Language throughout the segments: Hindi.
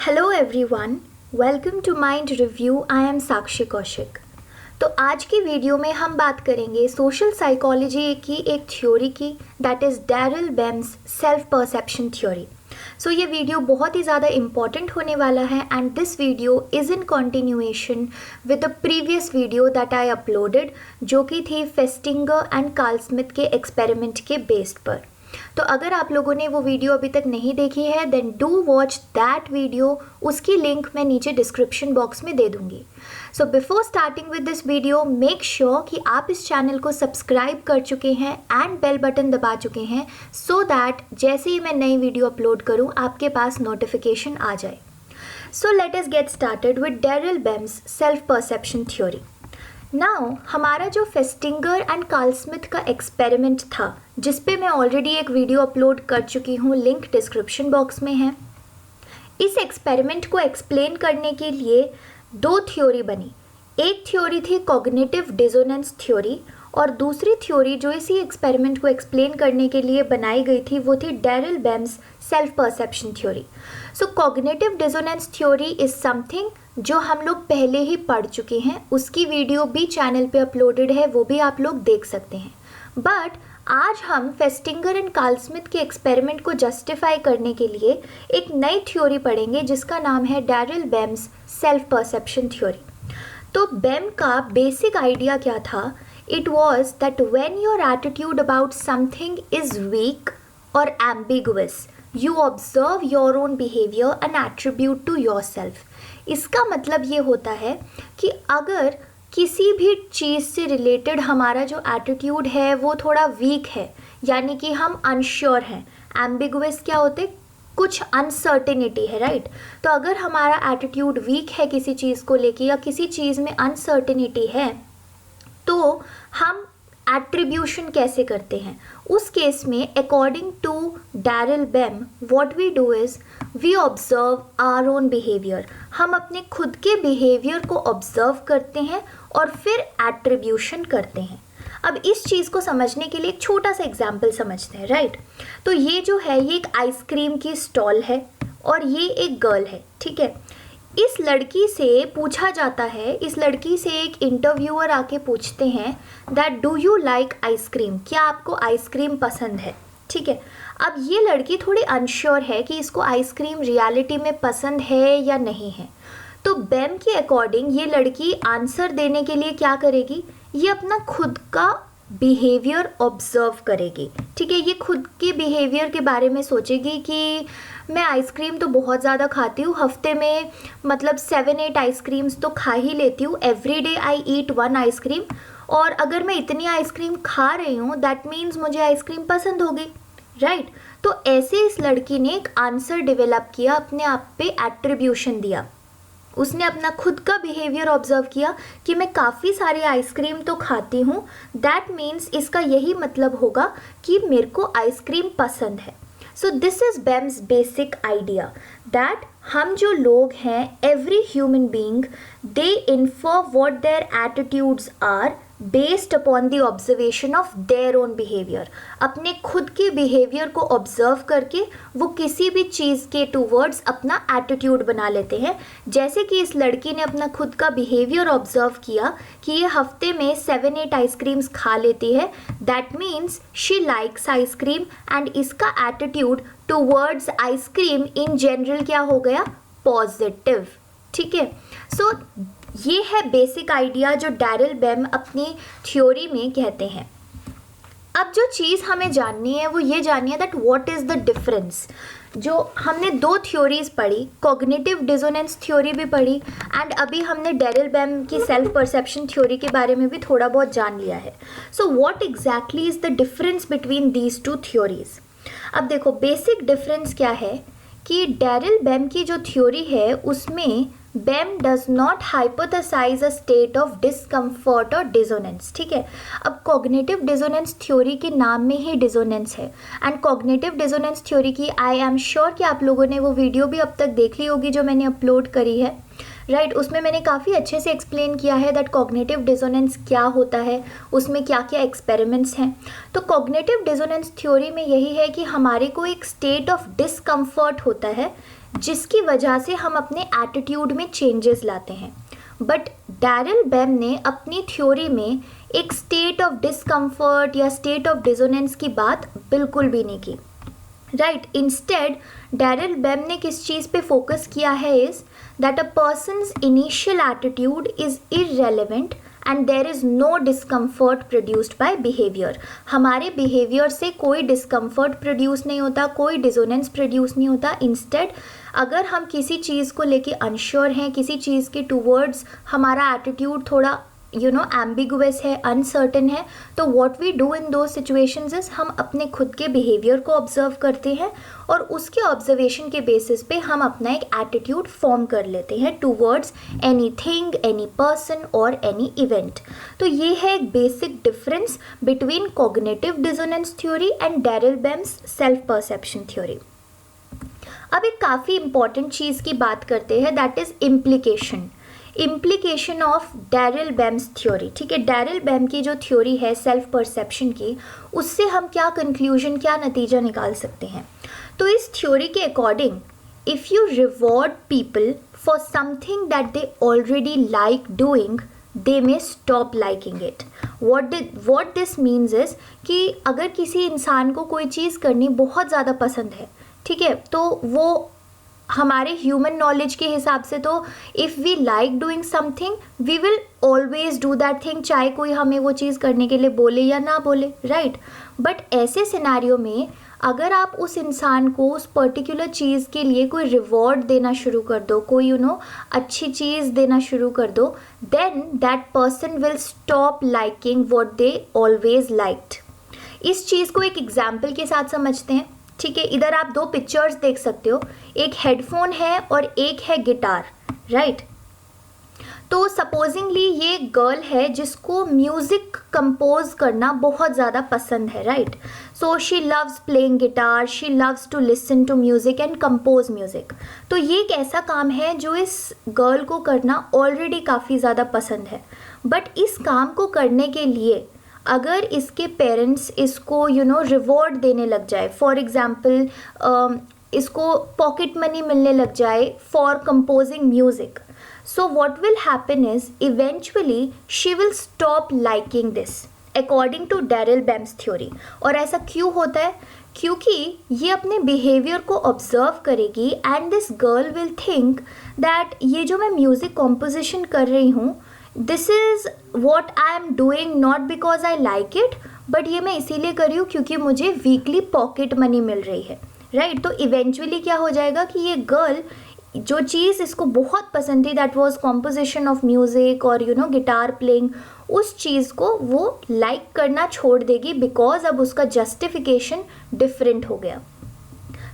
Hello everyone, welcome to mind review. I am Sakshi Kaushik. तो आज की वीडियो में हम बात करेंगे सोशल साइकोलॉजी की एक थ्योरी की, that is Daryl Bem's self perception theory. So ये वीडियो बहुत ही ज़्यादा इम्पॉर्टेंट होने वाला है and this video is in continuation with the previous video that I uploaded, जो कि थी फेस्टिंगर एंड कार्ल स्मिथ के एक्सपेरिमेंट के बेस्ड पर। तो अगर आप लोगों ने वो वीडियो अभी तक नहीं देखी है then do watch that video. उसकी लिंक मैं नीचे डिस्क्रिप्शन बॉक्स में दे दूंगी। So before starting with this video make sure कि आप इस चैनल को सब्सक्राइब कर चुके हैं एंड बेल बटन दबा चुके हैं सो दैट जैसे ही मैं नई वीडियो अपलोड करूं आपके पास नोटिफिकेशन आ जाए। So let us get started with Daryl Bem's self perception theory. Now हमारा जो फेस्टिंगर एंड कार्ल स्मिथ का एक्सपेरिमेंट था, जिस पे मैं ऑलरेडी एक वीडियो अपलोड कर चुकी हूँ, लिंक डिस्क्रिप्शन बॉक्स में है। इस एक्सपेरिमेंट को एक्सप्लेन करने के लिए दो थ्योरी बनी। एक थ्योरी थी कॉग्निटिव डिसोनेंस थ्योरी और दूसरी थ्योरी जो इसी एक्सपेरिमेंट को एक्सप्लेन करने के लिए बनाई गई थी वो थी Daryl Bem's self perception theory. So cognitive dissonance theory is something जो हम लोग पहले ही पढ़ चुके हैं, उसकी वीडियो भी चैनल पे अपलोडेड है, वो भी आप लोग देख सकते हैं। बट आज हम फेस्टिंगर एंड कार्ल स्मिथ के एक्सपेरिमेंट को जस्टिफाई करने के लिए एक नई थ्योरी पढ़ेंगे जिसका नाम है Daryl Bem's self perception theory. तो बेम का बेसिक आइडिया क्या था? It was that when your attitude about something is weak और ambiguous you observe your own behaviour and attribute to yourself. इसका मतलब ये होता है कि अगर किसी भी चीज़ से रिलेटेड हमारा जो एटीट्यूड है वो थोड़ा वीक है, यानी कि हम अनश्योर हैं। एम्बिगुअस क्या होते? कुछ अनसर्टेनिटी है, राइट? तो अगर हमारा एटीट्यूड वीक है किसी चीज़ को लेके या किसी चीज़ में अनसर्टेनिटी है तो हम एट्रीब्यूशन कैसे करते हैं? उस केस में according to Daryl Bem what we do is we observe our own behaviour. हम अपने खुद के बिहेवियर को ऑब्जर्व करते हैं और फिर एट्रीब्यूशन करते हैं। अब इस चीज़ को समझने के लिए एक छोटा सा एग्जाम्पल समझते हैं, राइट? तो ये जो है ये एक आइसक्रीम की स्टॉल है और ये एक गर्ल है, ठीक है। इस लड़की से पूछा जाता है, इस लड़की से एक इंटरव्यूअर आके पूछते हैं that do you like ice cream, क्या आपको आइसक्रीम पसंद है, ठीक है। अब ये लड़की थोड़ी अनश्योर है कि इसको आइसक्रीम रियलिटी में पसंद है या नहीं है। तो बेम के अकॉर्डिंग ये लड़की आंसर देने के लिए क्या करेगी? ये अपना खुद का बिहेवियर ऑब्जर्व करेगी, ठीक है। ये खुद के बिहेवियर के बारे में सोचेगी कि मैं आइसक्रीम तो बहुत ज़्यादा खाती हूँ, हफ्ते में मतलब 7-8 आइसक्रीम्स तो खा ही लेती हूँ। Every day I eat 1 ice cream, और अगर मैं इतनी आइसक्रीम खा रही हूँ दैट मीन्स मुझे आइसक्रीम पसंद होगी, राइट? तो ऐसे इस लड़की ने एक आंसर डेवलप किया, अपने आप पे एट्रीब्यूशन दिया। उसने अपना खुद का बिहेवियर ऑब्जर्व किया कि मैं काफ़ी सारी आइसक्रीम तो खाती हूँ, दैट मीन्स इसका यही मतलब होगा कि मेरे को आइसक्रीम पसंद है। So this is Bem's basic idea that हम जो लोग हैं, every human being, they infer what their attitudes are based upon the observation of their own behaviour. अपने खुद के बिहेवियर को ऑब्जर्व करके वो किसी भी चीज़ के टूवर्ड्स अपना एटीट्यूड बना लेते हैं। जैसे कि इस लड़की ने अपना खुद का बिहेवियर ऑब्जर्व किया कि ये हफ्ते में 7-8 आइसक्रीम्स खा लेती है, that means she likes ice cream and इसका attitude towards ice cream in general क्या हो गया? पॉजिटिव, ठीक है। सो ये है बेसिक आइडिया जो डैरिल बेम अपनी थ्योरी में कहते हैं। अब जो चीज़ हमें जाननी है वो ये जाननी है that what is the difference. जो हमने दो थ्योरीज पढ़ी, कॉग्निटिव डिसोनेंस थ्योरी भी पढ़ी एंड अभी हमने डैरिल बेम की सेल्फ परसेप्शन थ्योरी के बारे में भी थोड़ा बहुत जान लिया है। So what exactly is the difference between these two theories? अब देखो बेसिक डिफरेंस क्या है कि डैरिल बेम की जो थ्योरी है उसमें बेम does not hypothesised a state of discomfort और डिसोनेंस, ठीक है। अब कॉग्निटिव डिसोनेंस थ्योरी के नाम में ही डिसोनेंस है एंड कॉग्निटिव डिसोनेंस थ्योरी की आई एम श्योर कि आप लोगों ने वो वीडियो भी अब तक देख ली होगी जो मैंने अपलोड करी है, राइट? उसमें मैंने काफ़ी अच्छे से एक्सप्लेन किया है दैट कॉग्निटिव डिसोनेंस क्या होता है, उसमें क्या क्या एक्सपेरिमेंट्स हैं। तो कॉग्निटिव डिसोनेंस थ्योरी में यही है कि हमारे को एक स्टेट ऑफ डिसकम्फर्ट होता है जिसकी वजह से हम अपने एटीट्यूड में चेंजेस लाते हैं। बट डैरिल बैम ने अपनी थ्योरी में एक स्टेट ऑफ डिस्कम्फर्ट या स्टेट ऑफ डिसोनेंस की बात बिल्कुल भी नहीं की। राइट, इंस्टेड डैरिल बैम ने किस चीज़ पे फोकस किया है is that a person's initial attitude is irrelevant and there is no discomfort produced by behaviour. हमारे बिहेवियर से कोई डिस्कम्फर्ट प्रोड्यूस नहीं होता, कोई डिसोनेंस प्रोड्यूस नहीं होता। इंस्टेड अगर हम किसी चीज़ को लेके अनश्योर हैं, किसी चीज़ के टूवर्ड्स हमारा एटीट्यूड थोड़ा एम्बिगुअस है, अनसर्टेन है, तो व्हाट वी डू इन दो सिचुएशंस इज हम अपने खुद के बिहेवियर को ऑब्जर्व करते हैं और उसके ऑब्जर्वेशन के बेसिस पे हम अपना एक एटीट्यूड फॉर्म कर लेते हैं टूवर्ड्स एनीथिंग, एनी पर्सन और एनी इवेंट। तो ये है एक basic difference between cognitive dissonance theory and Daryl Bem's self perception theory. अब एक काफ़ी इंपॉर्टेंट चीज़ की बात करते हैं, that is implication of Daryl Bem's theory. ठीक है, डैरिल बैम की जो थ्योरी है सेल्फ परसेप्शन की, उससे हम क्या कंक्लूजन, क्या नतीजा निकाल सकते हैं। तो इस थ्योरी के according if you reward people for something that they already like doing, they may stop liking it. What this means is कि अगर किसी इंसान को कोई चीज़ करनी बहुत ज़्यादा पसंद है, ठीक है, तो वो हमारे ह्यूमन नॉलेज के हिसाब से तो if we like doing something we will always do that thing, चाहे कोई हमें वो चीज़ करने के लिए बोले या ना बोले, राइट। बट ऐसे सिनारियो में अगर आप उस इंसान को उस पर्टिकुलर चीज़ के लिए कोई रिवॉर्ड देना शुरू कर दो, कोई अच्छी चीज़ देना शुरू कर दो, then that person will stop liking what they always liked. इस चीज़ को एक एग्जाम्पल के साथ समझते हैं। ठीक है, इधर आप दो पिक्चर्स देख सकते हो, एक हेडफोन है और एक है गिटार, राइट। तो सपोजिंगली ये गर्ल है जिसको म्यूज़िक कंपोज करना बहुत ज़्यादा पसंद है, right. So she loves playing guitar, she loves to listen to music and compose music. तो ये एक ऐसा काम है जो इस गर्ल को करना ऑलरेडी काफ़ी ज़्यादा पसंद है। बट इस काम को करने के लिए अगर इसके पेरेंट्स इसको रिवॉर्ड देने लग जाए, फॉर एग्ज़ाम्पल इसको पॉकेट मनी मिलने लग जाए for composing music, so what will happen is eventually she will stop liking this according to Daryl Bem's theory. और ऐसा क्यों होता है? क्योंकि ये अपने बिहेवियर को ऑब्जर्व करेगी and this girl will think that ये जो मैं म्यूज़िक कॉम्पोजिशन कर रही हूँ, this is what I am doing not because I like it, but ये मैं इसीलिए कर रही हूँ क्योंकि मुझे वीकली पॉकेट मनी मिल रही है, राइट। तो इवेंचुअली क्या हो जाएगा कि ये गर्ल जो चीज़ इसको बहुत पसंद थी, that was composition of music और गिटार प्लेइंग, उस चीज़ को वो लाइक करना छोड़ देगी बिकॉज अब उसका जस्टिफिकेशन डिफरेंट हो गया।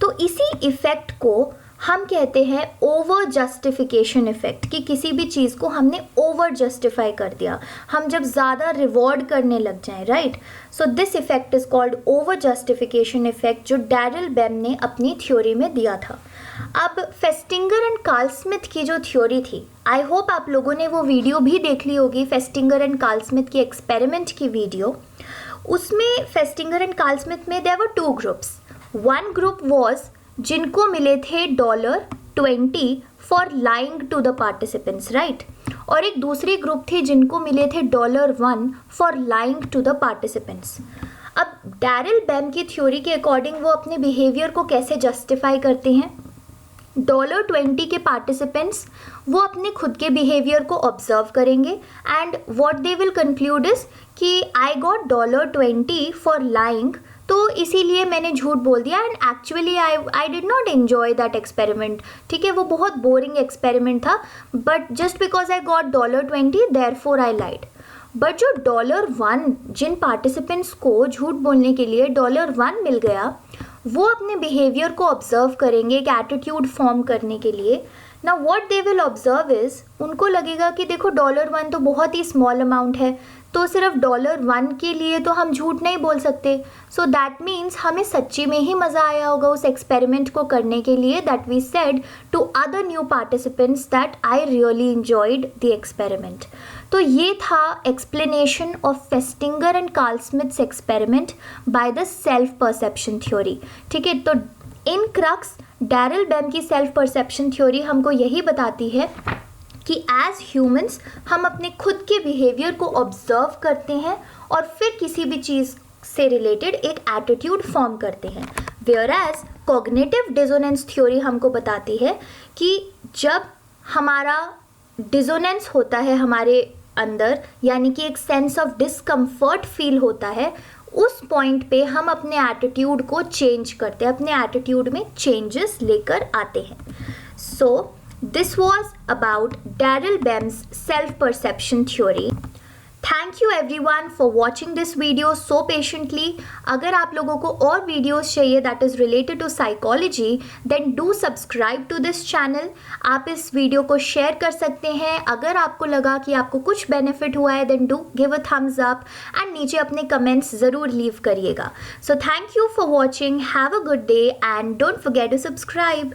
तो इसी इफ़ेक्ट को हम कहते हैं ओवर जस्टिफिकेशन इफेक्ट, कि किसी भी चीज़ को हमने ओवर जस्टिफाई कर दिया, हम जब ज़्यादा रिवॉर्ड करने लग जाएं, right. So this effect is called over justification effect, जो डैरिल बैम ने अपनी थ्योरी में दिया था। अब फेस्टिंगर एंड कार्ल स्मिथ की जो थ्योरी थी, आई होप आप लोगों ने वो वीडियो भी देख ली होगी, फेस्टिंगर एंड कार्ल स्मिथ की एक्सपेरिमेंट की वीडियो। उसमें फेस्टिंगर एंड कार्ल स्मिथ में there were two groups. One group was जिनको मिले थे $20 for lying to the participants, right. और एक दूसरी ग्रुप थी जिनको मिले थे $1 for lying to the participants. अब डैरिल बैम की थ्योरी के अकॉर्डिंग वो अपने बिहेवियर को कैसे जस्टिफाई करते हैं? $20 के पार्टिसिपेंट्स वो अपने खुद के बिहेवियर को ऑब्जर्व करेंगे and what they will conclude is कि आई गॉट $20 फॉर लाइंग, तो इसीलिए मैंने झूठ बोल दिया and actually I did not enjoy that experiment. ठीक है, वो बहुत बोरिंग एक्सपेरिमेंट था, but just because I got $20 therefore I lied. But जो $1 जिन पार्टिसिपेंट्स को झूठ बोलने के लिए $1 मिल गया, वो अपने बिहेवियर को ऑब्जर्व करेंगे एक एटीट्यूड फॉर्म करने के लिए। ना what they will observe is, उनको लगेगा कि देखो $1 तो बहुत ही स्मॉल अमाउंट है, तो सिर्फ $1 के लिए तो हम झूठ नहीं बोल सकते। सो दैट मीन्स हमें सच्ची में ही मज़ा आया होगा उस एक्सपेरिमेंट को करने के लिए, that we said to other new participants that I really enjoyed the experiment. तो ये था explanation of Festinger and Carl Smith's experiment by the self perception theory. ठीक है, तो इन क्रक्स डैरिल बैम की सेल्फ परसेप्शन थ्योरी हमको यही बताती है कि एज ह्यूमंस हम अपने खुद के बिहेवियर को ऑब्जर्व करते हैं और फिर किसी भी चीज़ से रिलेटेड एक एटीट्यूड फॉर्म करते हैं। Whereas cognitive dissonance theory हमको बताती है कि जब हमारा डिसोनेंस होता है हमारे अंदर, यानी कि एक सेंस ऑफ डिस्कम्फर्ट फील होता है, उस पॉइंट पे हम अपने एटीट्यूड को चेंज करते हैं, अपने एटीट्यूड में चेंजेस लेकर आते हैं। So this was about Daryl Bem's self perception theory. Thank you everyone for watching this video so patiently. अगर आप लोगों को और वीडियोस चाहिए that is related to psychology, then do subscribe to this channel. आप इस वीडियो को शेयर कर सकते हैं। अगर आपको लगा कि आपको कुछ बेनिफिट हुआ है, then do give a thumbs up and नीचे अपने कमेंट्स ज़रूर लीव करिएगा। So thank you for watching, have a good day and don't forget to subscribe.